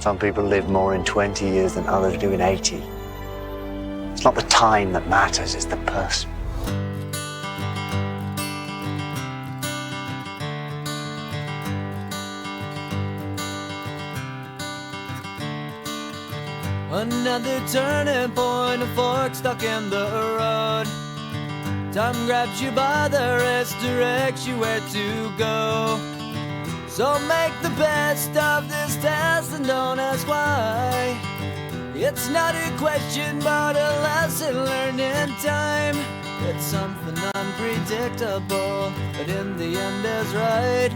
Some people live more in 20 years than others do in 80. It's not the time that matters, it's the person. Another turning point, a fork stuck in the road. Time grabs you by the wrist, directs you where to go. So make the best of this test and don't ask why. It's not a question but a lesson learned in time. It's something unpredictable, but in the end is right.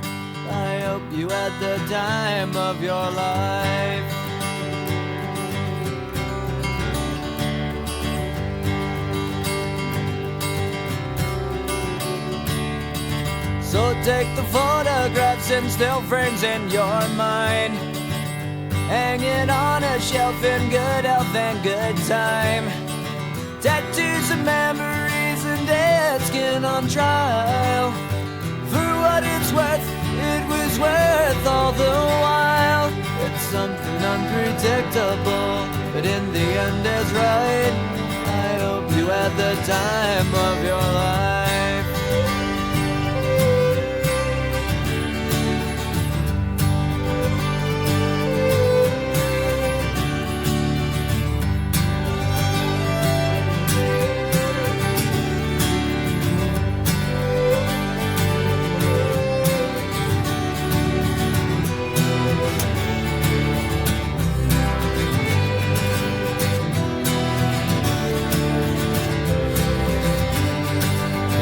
I hope you had the time of your life. So take the photographs and still frames in your mind, hanging on a shelf in good health and good time. Tattoos and memories and dead skin on trial. For what it's worth, it was worth all the while. It's something unpredictable, but in the end is right. I hope you had the time of your life.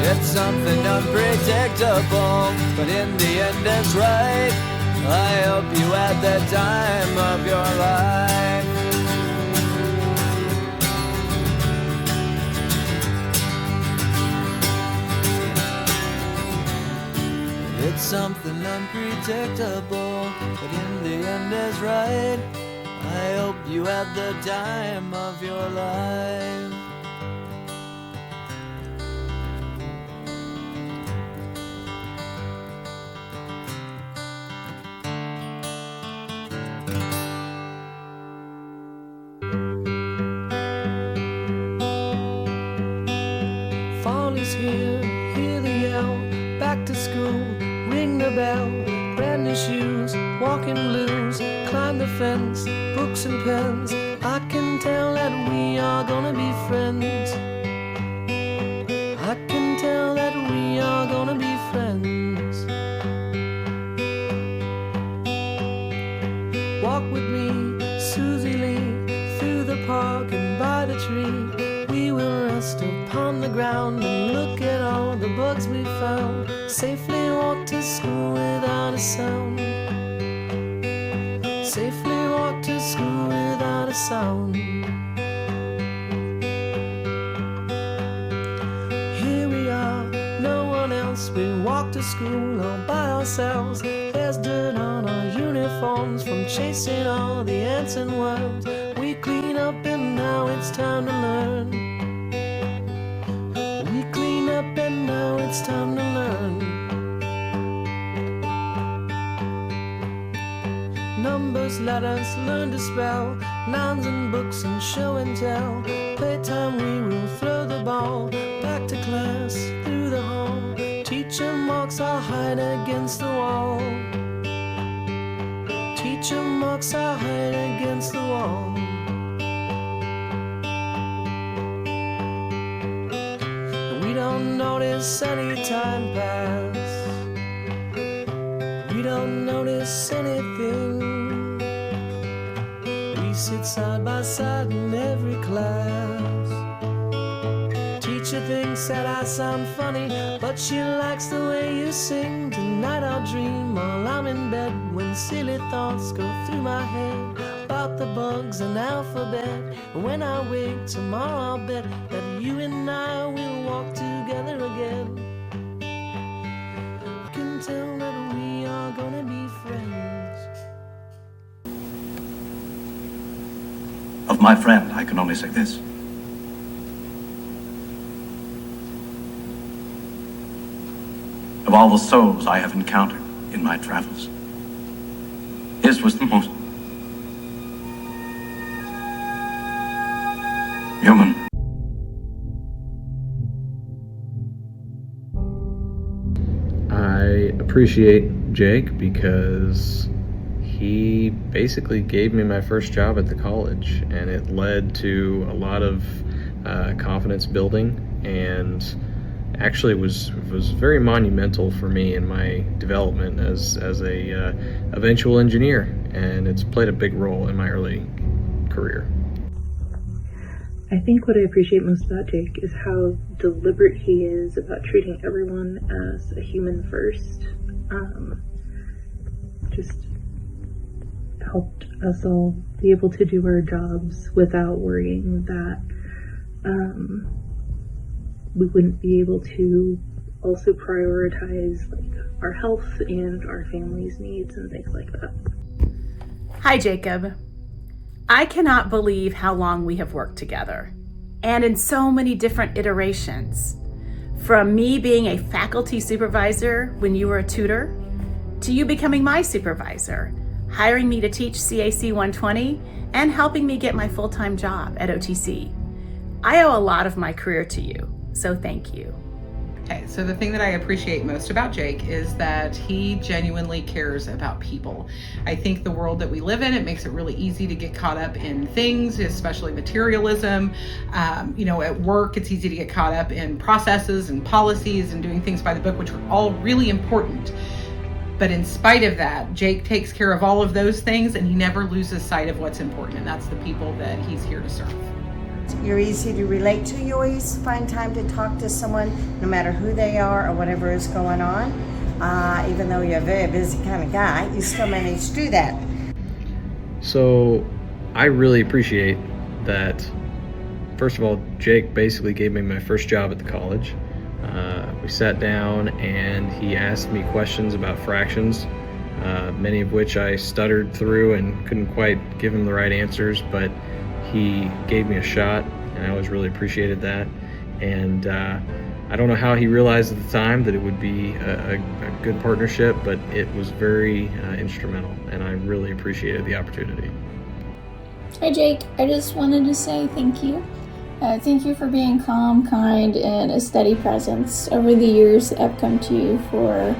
It's something unpredictable, but in the end it's right. I hope you had the time of your life. It's something unpredictable, but in the end is right. I hope you had the time of your life. Fall is here, hear the yell, back to school, ring the bell, brand new shoes, walking blues, climb the fence, books and pens, I can tell that we are gonna be friends. I can tell that we are gonna be friends. Walk with me, Susie Lee, through the park and by the tree. We will rest upon the ground and look at all the bugs we found. Safely walk to school without a sound. Safely walk to school without a sound. Here we are, no one else. We walk to school all by ourselves. There's dirt on our uniforms from chasing all the ants and worms. We clean up and now it's time to learn. We clean up and now it's time to learn. Numbers, letters, learn to spell, nouns and books and show and tell. Playtime we will throw the ball, back to class, through the hall. Teacher marks our hide against the wall. Teacher marks our hide against the wall. We don't notice any time pass. We don't notice anything. We sit side by side in every class. Teacher thinks that I sound funny, but she likes the way you sing. Tonight I'll dream while I'm in bed, when silly thoughts go through my head about the bugs and alphabet. And when I wake tomorrow I'll bet that you and I will walk together again. I can tell that we are gonna be friends. Of my friend, I can only say this. Of all the souls I have encountered in my travels, his was the most human. I appreciate Jake because he basically gave me my first job at the college, and it led to a lot of confidence building, and actually was very monumental for me in my development as a eventual engineer, and it's played a big role in my early career. I think what I appreciate most about Jake is how deliberate he is about treating everyone as a human first. Just helped us all be able to do our jobs without worrying that we wouldn't be able to also prioritize like our health and our family's needs and things like that. Hi, Jacob. I cannot believe how long we have worked together, and in so many different iterations. From me being a faculty supervisor when you were a tutor, to you becoming my supervisor, hiring me to teach CAC 120, and helping me get my full-time job at OTC. I owe a lot of my career to you, so thank you. Okay, so the thing that I appreciate most about Jake is that he genuinely cares about people. I think the world that we live in, it makes it really easy to get caught up in things, especially materialism. At work, it's easy to get caught up in processes and policies and doing things by the book, which are all really important. But in spite of that, Jake takes care of all of those things, and he never loses sight of what's important, and that's the people that he's here to serve. You're easy to relate to. You always find time to talk to someone, no matter who they are or whatever is going on. Even though you're a very busy kind of guy, you still manage to do that. So I really appreciate that. First of all, Jake basically gave me my first job at the college. We sat down and he asked me questions about fractions, many of which I stuttered through and couldn't quite give him the right answers, but he gave me a shot, and I always really appreciated that. And I don't know how he realized at the time that it would be a good partnership, but it was very instrumental, and I really appreciated the opportunity. Hi Jake, I just wanted to say thank you. Thank you for being calm, kind, and a steady presence. Over the years, I've come to you for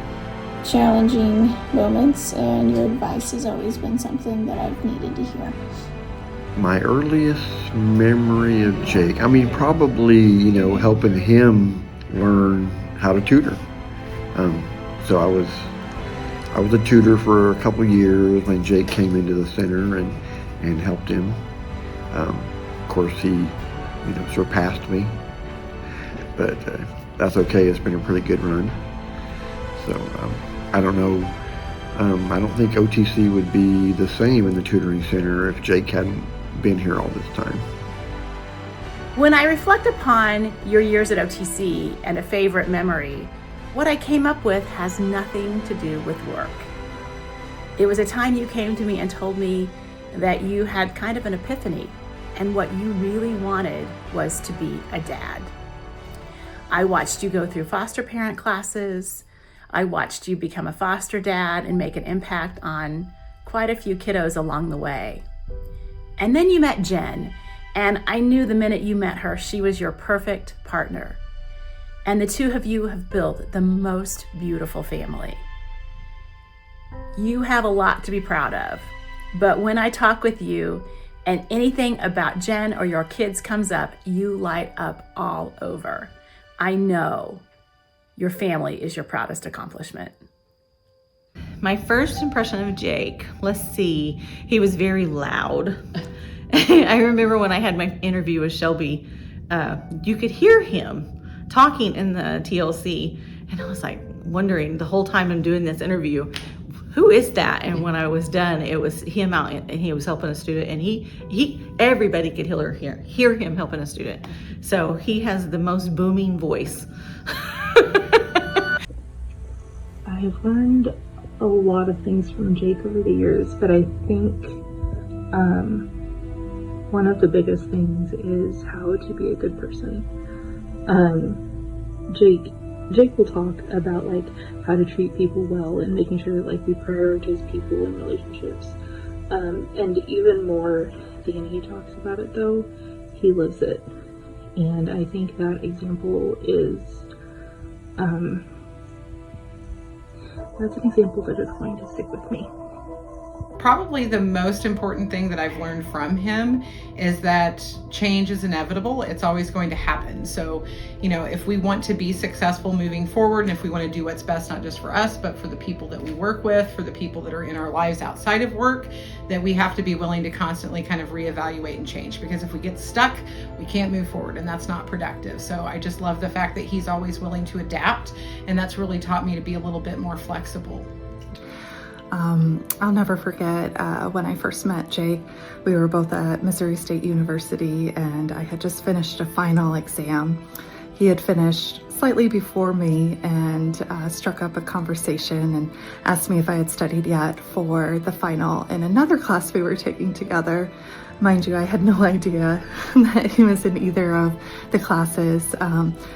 challenging moments, and your advice has always been something that I've needed to hear. My earliest memory of Jake, probably, helping him learn how to tutor. So I was a tutor for a couple of years when Jake came into the center and helped him. Of course, he, surpassed me, but that's okay. It's been a pretty good run. So I don't know. I don't think OTC would be the same in the tutoring center if Jake hadn't been here all this time. When I reflect upon your years at OTC and a favorite memory, what I came up with has nothing to do with work. It was a time you came to me and told me that you had kind of an epiphany, and what you really wanted was to be a dad. I watched you go through foster parent classes. I watched you become a foster dad and make an impact on quite a few kiddos along the way. And then you met Jen, and I knew the minute you met her, she was your perfect partner. And the two of you have built the most beautiful family. You have a lot to be proud of, but when I talk with you and anything about Jen or your kids comes up, you light up all over. I know your family is your proudest accomplishment. My first impression of Jake, let's see, he was very loud. I remember when I had my interview with Shelby, you could hear him talking in the TLC, and I was like wondering the whole time I'm doing this interview, who is that? And when I was done, it was him out, and he was helping a student, and everybody could hear him helping a student. So he has the most booming voice. I've learned a lot of things from Jake over the years, but I think one of the biggest things is how to be a good person. Jake will talk about like how to treat people well and making sure that like we prioritize people in relationships. And even more, Danny talks about it though. he lives it. And I think that example is, that's an example that is going to stick with me. Probably the most important thing that I've learned from him is that change is inevitable. It's always going to happen. So, you know, if we want to be successful moving forward, and if we want to do what's best, not just for us, but for the people that we work with, for the people that are in our lives outside of work, that we have to be willing to constantly kind of reevaluate and change. Because if we get stuck, we can't move forward, and that's not productive. So I just love the fact that he's always willing to adapt, and that's really taught me to be a little bit more flexible. I'll never forget when I first met Jake. We were both at Missouri State University, and I had just finished a final exam. He had finished slightly before me and struck up a conversation and asked me if I had studied yet for the final in another class we were taking together. Mind you, I had no idea that he was in either of the classes,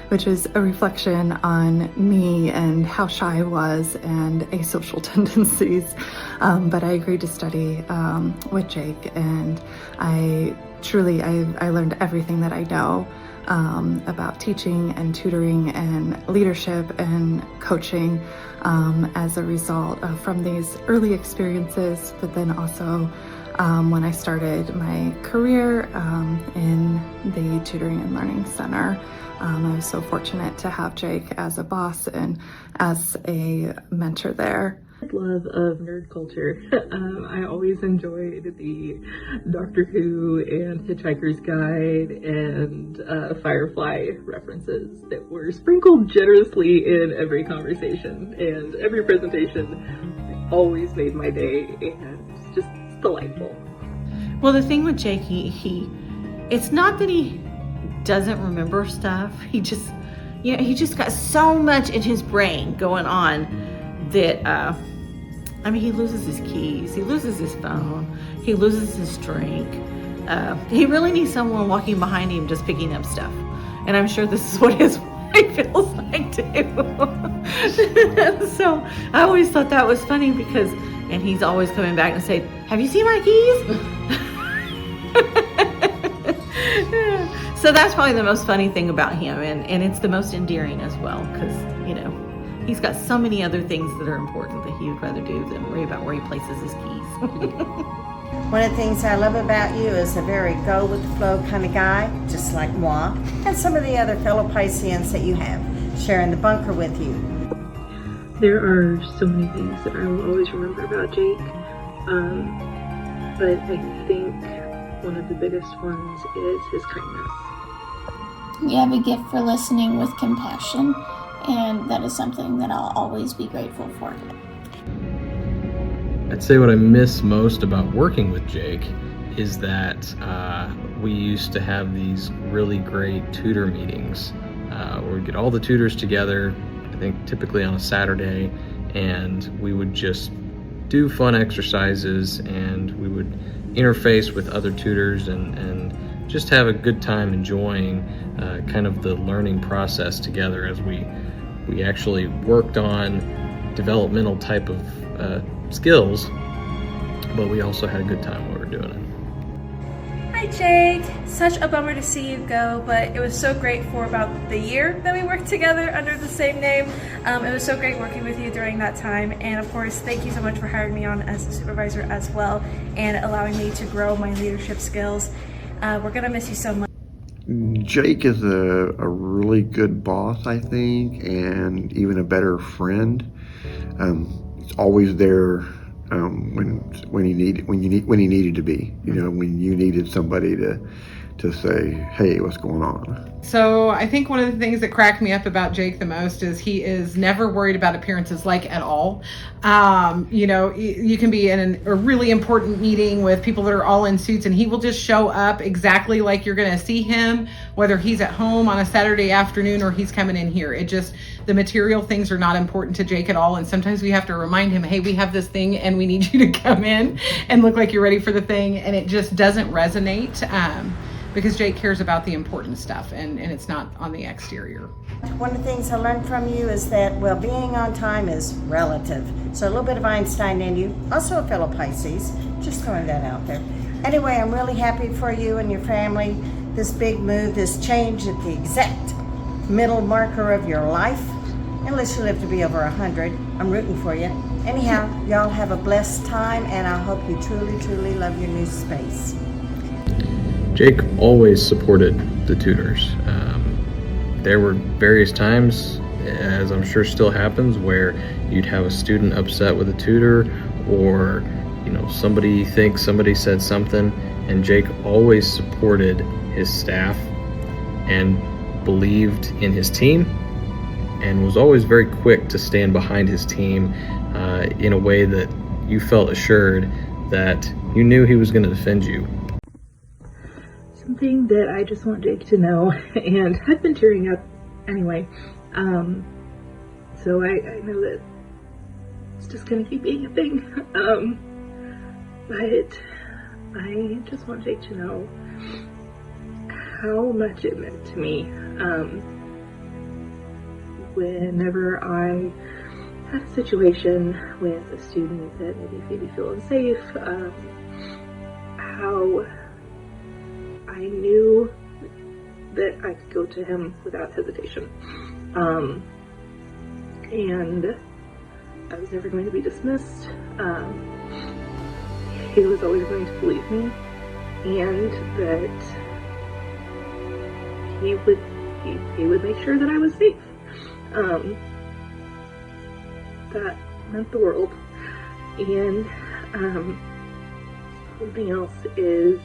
which is a reflection on me and how shy I was and asocial tendencies. But I agreed to study with Jake, and I learned everything that I know about teaching and tutoring and leadership and coaching as a result from these early experiences, but then also when I started my career in the Tutoring and Learning Center. I was so fortunate to have Jake as a boss and as a mentor there. Love of nerd culture. I always enjoyed the Doctor Who and Hitchhiker's Guide and Firefly references that were sprinkled generously in every conversation, and every presentation always made my day, and it's just delightful. Well, the thing with Jake, he it's not that he doesn't remember stuff. He just got so much in his brain going on that he loses his keys, he loses his phone, he loses his drink. He really needs someone walking behind him just picking up stuff. And I'm sure this is what his wife feels like too. So I always thought that was funny because, and he's always coming back and saying, "Have you seen my keys?" So that's probably the most funny thing about him, and it's the most endearing as well, because, you know, he's got so many other things that are important that he would rather do than worry about where he places his keys. One of the things I love about you is a very go with the flow kind of guy, just like moi, and some of the other fellow Pisceans that you have sharing the bunker with you. There are so many things that I will always remember about Jake, but I think one of the biggest ones is his kindness. You have a gift for listening with compassion, and that is something that I'll always be grateful for. I'd say what I miss most about working with Jake is that we used to have these really great tutor meetings where we'd get all the tutors together, I think typically on a Saturday, and we would just do fun exercises, and we would interface with other tutors and just have a good time enjoying kind of the learning process together as we actually worked on developmental type of skills, but we also had a good time while we were doing it. Hi Jake, such a bummer to see you go, but it was so great for about the year that we worked together under the same name. It was so great working with you during that time, and of course thank you so much for hiring me on as a supervisor as well and allowing me to grow my leadership skills. We're gonna miss you so much. Jake is a really good boss, I think, and even a better friend. He's always there when he needed to be. You know, when you needed somebody to say, "Hey, what's going on?" So I think one of the things that cracked me up about Jake the most is he is never worried about appearances, like at all. You know, you can be in a really important meeting with people that are all in suits, and he will just show up exactly like you're going to see him, whether he's at home on a Saturday afternoon or he's coming in here. The material things are not important to Jake at all. And sometimes we have to remind him, hey, we have this thing and we need you to come in and look like you're ready for the thing. And it just doesn't resonate. Because Jake cares about the important stuff, and it's not on the exterior. One of the things I learned from you is that, well, being on time is relative. So a little bit of Einstein in you, also a fellow Pisces, just throwing that out there. Anyway, I'm really happy for you and your family. this big move, this change at the exact middle marker of your life. Unless you live to be over 100. I'm rooting for you. Anyhow, y'all have a blessed time, and I hope you truly, truly love your new space. Jake always supported the tutors. There were various times, as I'm sure still happens, where you'd have a student upset with a tutor, or somebody thinks somebody said something, and Jake always supported his staff and believed in his team, and was always very quick to stand behind his team in a way that you felt assured that you knew he was going to defend you. Something that I just want Jake to know, and I've been tearing up anyway, so I know that it's just going to keep being a thing, but I just want Jake to know how much it meant to me whenever I had a situation with a student that maybe made me feel unsafe, how I knew that I could go to him without hesitation, and I was never going to be dismissed. He was always going to believe me, and that he would make sure that I was safe. That meant the world. And something else is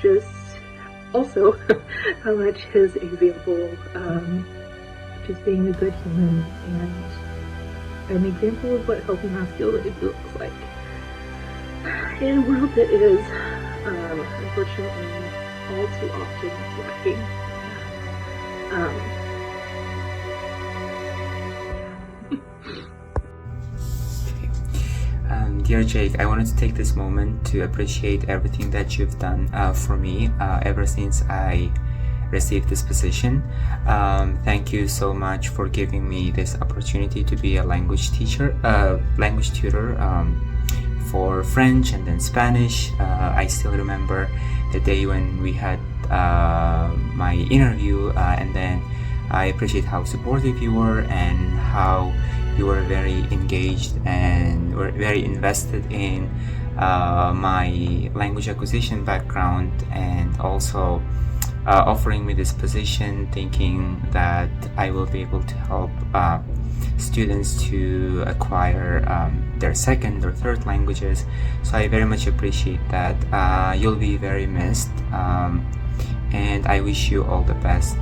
just also how much his example, just being a good human and an example of what healthy masculinity looks like in a world that is unfortunately all too often lacking. Dear Jake, I wanted to take this moment to appreciate everything that you've done for me ever since I received this position. Thank you so much for giving me this opportunity to be a language tutor for French and then Spanish. I still remember the day when we had my interview, and then I appreciate how supportive you were and how you were very engaged and were very invested in my language acquisition background, and also offering me this position, thinking that I will be able to help students to acquire their second or third languages. So I very much appreciate that. You'll be very missed, and I wish you all the best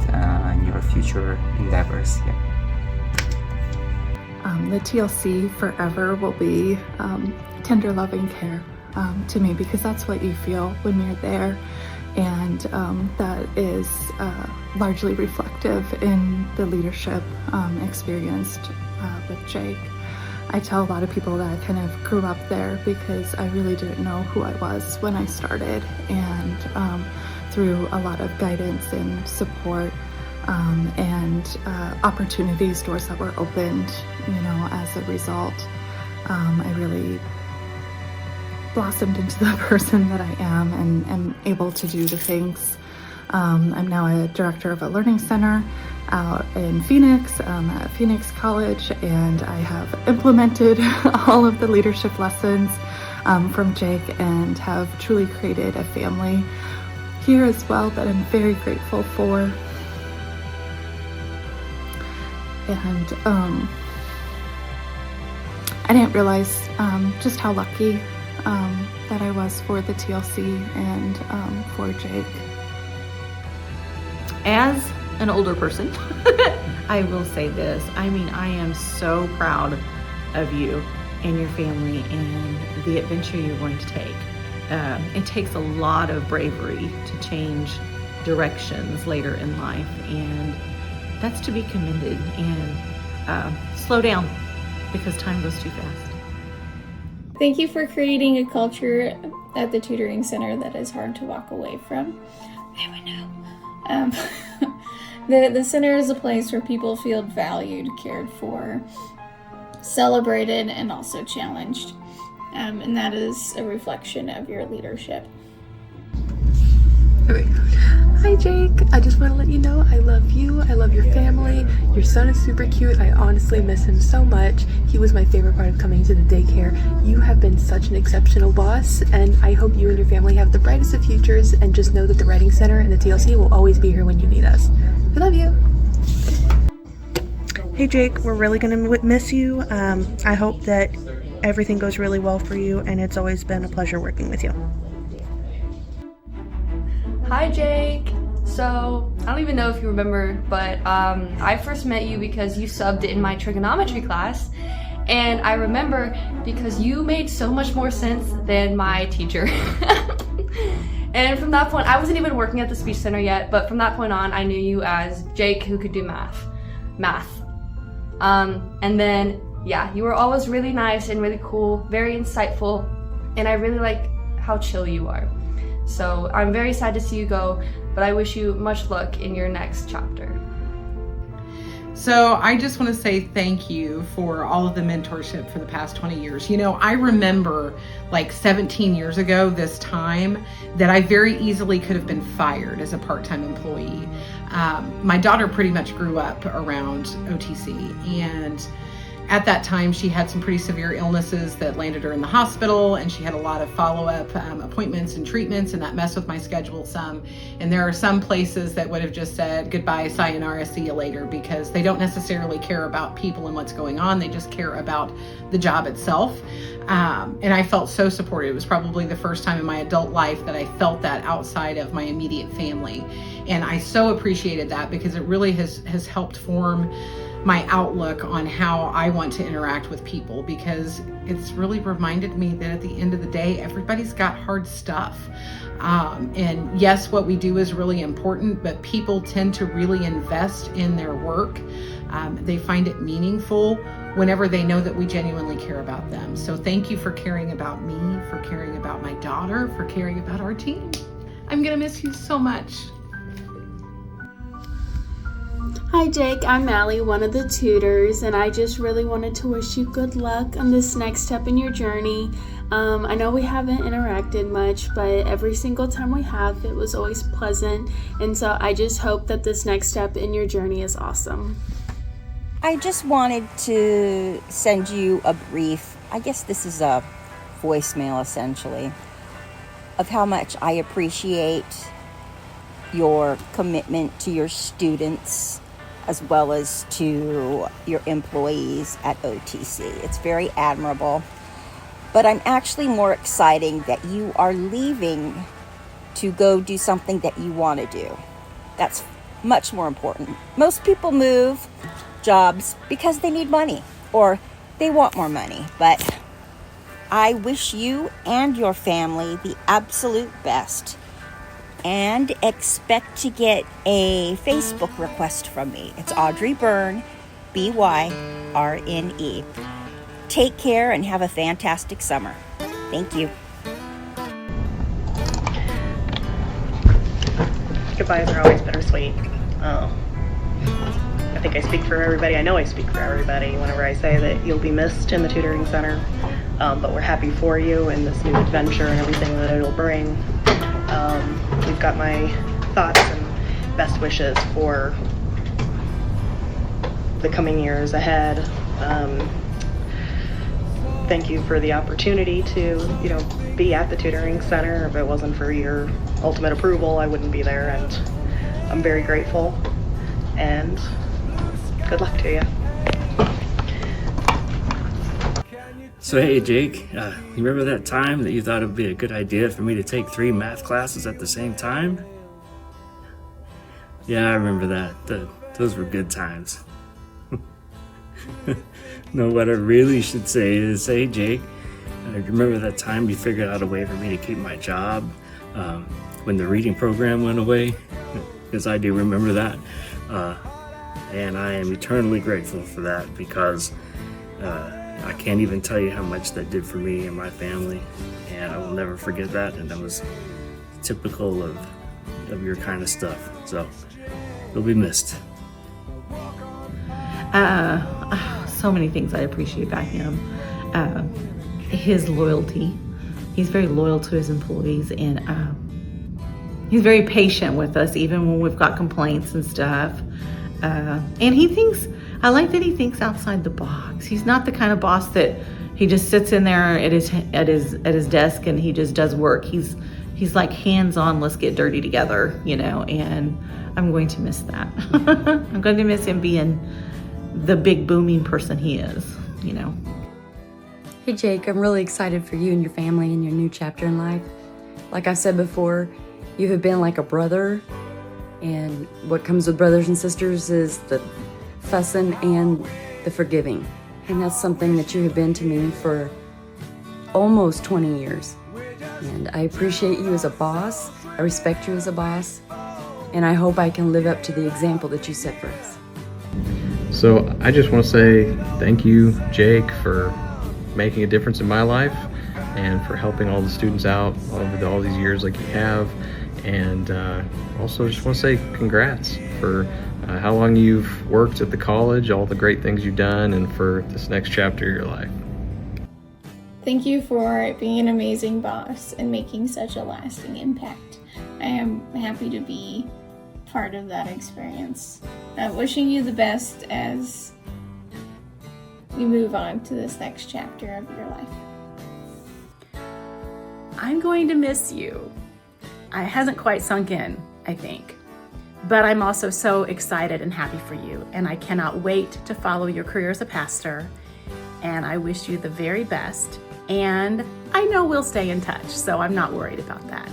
in your future endeavors. Yeah. The TLC forever will be tender loving care to me, because that's what you feel when you're there, and that is largely reflective in the leadership experienced with Jake. I tell a lot of people that I kind of grew up there because I really didn't know who I was when I started, and through a lot of guidance and support and opportunities, doors that were opened, as a result, I really blossomed into the person that I am and am able to do the things. I'm now a director of a learning center out in Phoenix, at Phoenix College, and I have implemented all of the leadership lessons from Jake and have truly created a family here as well that I'm very grateful for. And I didn't realize just how lucky that I was for the TLC and for Jake. As an older person, I will say this. I mean, I am so proud of you and your family and the adventure you're going to take. It takes a lot of bravery to change directions later in life, and that's to be commended. And slow down, because time goes too fast. Thank you for creating a culture at the tutoring center that is hard to walk away from. I would know. The center is a place where people feel valued, cared for, celebrated, and also challenged. And that is a reflection of your leadership. Okay. Hi Jake, I just want to let you know I love you, I love your family, your son is super cute, I honestly miss him so much. He was my favorite part of coming to the daycare. You have been such an exceptional boss, and I hope you and your family have the brightest of futures, and just know that the Writing Center and the TLC will always be here when you need us. I love you. Hey Jake, we're really going to miss you. I hope that everything goes really well for you, and it's always been a pleasure working with you. Hi Jake! So, I don't even know if you remember, but I first met you because you subbed in my trigonometry class, and I remember because you made so much more sense than my teacher. And from that point, I wasn't even working at the speech center yet, but from that point on, I knew you as Jake who could do math. And then, yeah, you were always really nice and really cool, very insightful, and I really like how chill you are. So I'm very sad to see you go, but I wish you much luck in your next chapter. So I just want to say thank you for all of the mentorship for the past 20 years. You know, I remember like 17 years ago this time that I very easily could have been fired as a part-time employee. My daughter pretty much grew up around OTC, and at that time she had some pretty severe illnesses that landed her in the hospital, and she had a lot of follow-up appointments and treatments, and that messed with my schedule some. And there are some places that would have just said goodbye, sayonara, see you later, because they don't necessarily care about people and what's going on. They just care about the job itself. And I felt so supported. It was probably the first time in my adult life that I felt that outside of my immediate family. And I so appreciated that, because it really has helped form my outlook on how I want to interact with people, because it's really reminded me that at the end of the day, everybody's got hard stuff. And yes, what we do is really important, but people tend to really invest in their work. They find it meaningful whenever they know that we genuinely care about them. So thank you for caring about me, for caring about my daughter, for caring about our team. I'm gonna miss you so much. Hi Jake, I'm Allie, one of the tutors, and I just really wanted to wish you good luck on this next step in your journey. I know we haven't interacted much, but every single time we have, it was always pleasant, and so I just hope that this next step in your journey is awesome. I just wanted to send you a brief, I guess this is a voicemail essentially, of how much I appreciate your commitment to your students as well as to your employees at OTC. It's very admirable. But I'm actually more excited that you are leaving to go do something that you want to do. That's much more important. Most people move jobs because they need money or they want more money. But I wish you and your family the absolute best, and expect to get a Facebook request from me. It's Audrey Byrne, B-Y-R-N-E. Take care and have a fantastic summer. Thank you. Goodbyes are always bittersweet. I think I speak for everybody. I know I speak for everybody whenever I say that you'll be missed in the tutoring center. But we're happy for you and this new adventure and everything that it'll bring. You've got my thoughts and best wishes for the coming years ahead. Thank you for the opportunity to, be at the tutoring center. If it wasn't for your ultimate approval, I wouldn't be there, and I'm very grateful, and good luck to you. So hey Jake, you remember that time that you thought it would be a good idea for me to take 3 math classes at the same time? Yeah, I remember that. Those were good times. No, what I really should say is, hey Jake, remember that time you figured out a way for me to keep my job when the reading program went away? Because I do remember that. And I am eternally grateful for that, because I can't even tell you how much that did for me and my family, and I will never forget that, and that was typical of your kind of stuff. So you'll be missed. So many things I appreciate about him. His loyalty. He's very loyal to his employees, and He's very patient with us, even when we've got complaints and stuff. And he thinks, I like that he thinks outside the box. He's not the kind of boss that he just sits in there at his desk and he just does work. He's like hands-on, let's get dirty together, and I'm going to miss that. I'm going to miss him being the big booming person he is, Hey Jake, I'm really excited for you and your family and your new chapter in life. Like I said before, you have been like a brother, and what comes with brothers and sisters is the fussing and the forgiving. And that's something that you have been to me for almost 20 years. And I appreciate you as a boss, I respect you as a boss, and I hope I can live up to the example that you set for us. So I just want to say thank you, Jake, for making a difference in my life and for helping all the students out over all these years like you have. And also just want to say congrats for how long you've worked at the college, all the great things you've done, and for this next chapter of your life. Thank you for being an amazing boss and making such a lasting impact. I am happy to be part of that experience. Wishing you the best as we move on to this next chapter of your life. I'm going to miss you. It hasn't quite sunk in, I think. But I'm also so excited and happy for you, and I cannot wait to follow your career as a pastor. And I wish you the very best. And I know we'll stay in touch, so I'm not worried about that.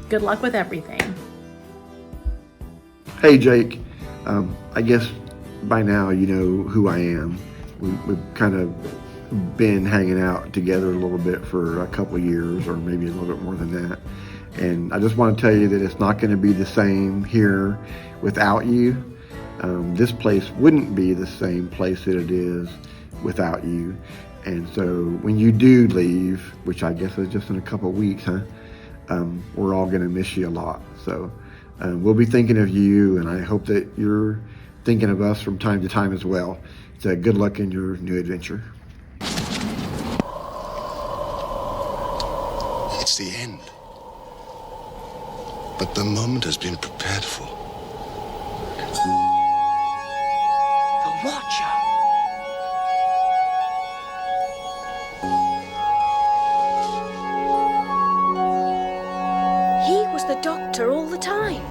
Good luck with everything. Hey Jake, I guess by now you know who I am. We've kind of been hanging out together a little bit for a couple of years, or maybe a little bit more than that. And I just want to tell you that it's not going to be the same here without you. This place wouldn't be the same place that it is without you. And so when you do leave, which I guess is just in a couple of weeks, we're all going to miss you a lot. So we'll be thinking of you, and I hope that you're thinking of us from time to time as well. So good luck in your new adventure. It's the end. But the moment has been prepared for. The Watcher. He was the Doctor all the time.